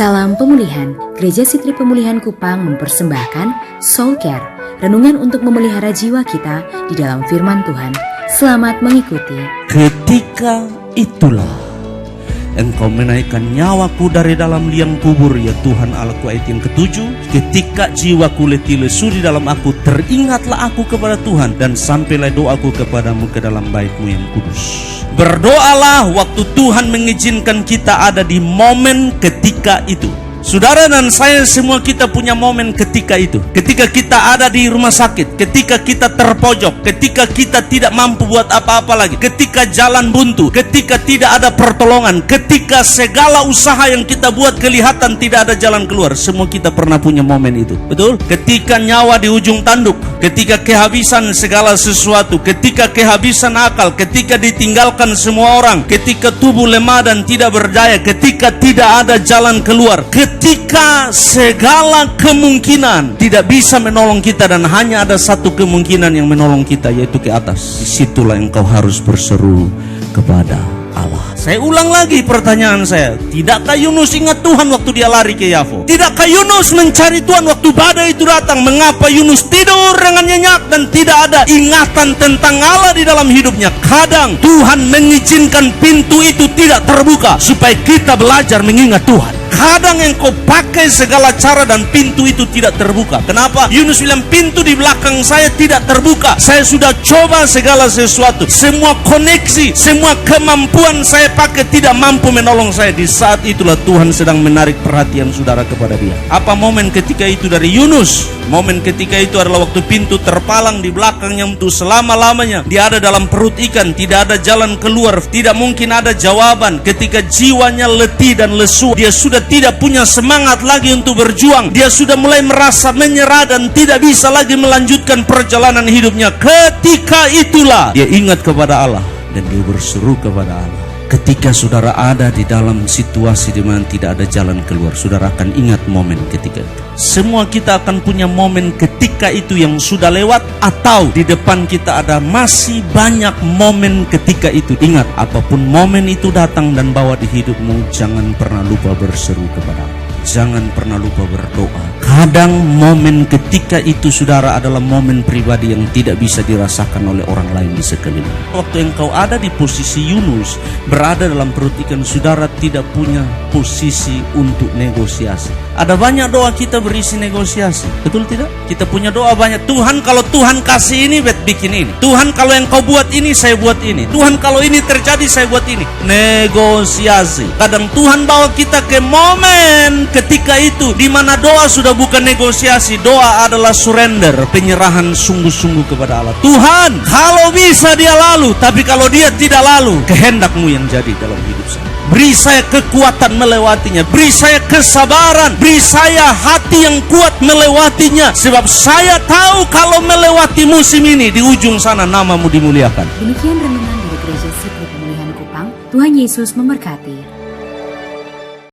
Salam pemulihan. Gereja Sitri Pemulihan Kupang mempersembahkan Soul Care, renungan untuk memelihara jiwa kita di dalam firman Tuhan. Selamat mengikuti. Ketika itulah Engkau menaikkan nyawaku dari dalam liang kubur, ya Tuhan Allahku. Ayat yang ketujuh, ketika jiwaku letih lesu di dalam aku, teringatlah aku kepada Tuhan, dan sampailah doaku kepadamu ke dalam bait-Mu yang kudus. Berdoalah waktu Tuhan mengizinkan kita ada di momen ketika itu. Saudara dan saya semua, kita punya momen ketika itu. Ketika kita ada di rumah sakit, ketika kita terpojok, ketika kita tidak mampu buat apa-apa lagi, ketika jalan buntu, ketika tidak ada pertolongan, ketika segala usaha yang kita buat kelihatan tidak ada jalan keluar. Semua kita pernah punya momen itu, betul? Ketika nyawa di ujung tanduk, ketika kehabisan segala sesuatu, ketika kehabisan akal, ketika ditinggalkan semua orang, ketika tubuh lemah dan tidak berdaya, ketika tidak ada jalan keluar, ketika segala kemungkinan tidak bisa menolong kita dan hanya ada satu kemungkinan yang menolong kita, yaitu ke atas. Disitulah engkau harus berseru kepada Allah. Saya ulang lagi pertanyaan saya. Tidakkah Yunus ingat Tuhan waktu dia lari ke Yafo? Tidakkah Yunus mencari Tuhan waktu badai itu datang? Mengapa Yunus tidur dengan nyenyak dan tidak ada ingatan tentang Allah di dalam hidupnya? Kadang Tuhan mengizinkan pintu itu tidak terbuka supaya kita belajar mengingat Tuhan. Kadang engkau pakai segala cara dan pintu itu tidak terbuka. Kenapa? Yunus bilang, pintu di belakang saya tidak terbuka. Saya sudah coba segala sesuatu, semua koneksi, semua kemampuan saya pakai tidak mampu menolong saya. Di saat itulah Tuhan sedang menarik perhatian saudara kepada dia. Apa momen ketika itu dari Yunus? Momen ketika itu adalah waktu pintu terpalang di belakangnya untuk selama-lamanya. Dia ada dalam perut ikan, tidak ada jalan keluar, tidak mungkin ada jawaban. Ketika jiwanya letih dan lesu, dia sudah tidak punya semangat lagi untuk berjuang. Dia sudah mulai merasa menyerah dan tidak bisa lagi melanjutkan perjalanan hidupnya. Ketika itulah dia ingat kepada Allah dan dia berseru kepada Allah. Ketika saudara ada di dalam situasi di mana tidak ada jalan keluar, saudara akan ingat momen ketika itu. Semua kita akan punya momen ketika itu yang sudah lewat, atau di depan kita ada masih banyak momen ketika itu. Ingat, apapun momen itu datang dan bawa di hidupmu, jangan pernah lupa berseru kepada Allah. Jangan pernah lupa berdoa. Kadang momen ketika itu saudara adalah momen pribadi yang tidak bisa dirasakan oleh orang lain di sekeliling. Waktu engkau ada di posisi Yunus, berada dalam perut ikan, saudara tidak punya posisi untuk negosiasi. Ada banyak doa kita berisi negosiasi, betul tidak? Kita punya doa banyak. Tuhan, kalau Tuhan kasih ini, bikin ini. Tuhan, kalau engkau buat ini, saya buat ini. Tuhan, kalau ini terjadi, saya buat ini. Negosiasi. Kadang Tuhan bawa kita ke momen ketika itu di mana doa sudah bukan negosiasi. Doa adalah surrender, penyerahan sungguh-sungguh kepada Allah. Tuhan, kalau bisa dia lalu, tapi kalau dia tidak lalu, kehendak-Mu yang jadi dalam hidup saya. Beri saya kekuatan melewatinya, beri saya kesabaran, beri saya hati yang kuat melewatinya. Sebab saya tahu kalau melewati musim ini, di ujung sana nama-Mu dimuliakan. Demikian renungan dari Gereja Sitri Pemulihan Kupang. Tuhan Yesus memberkati.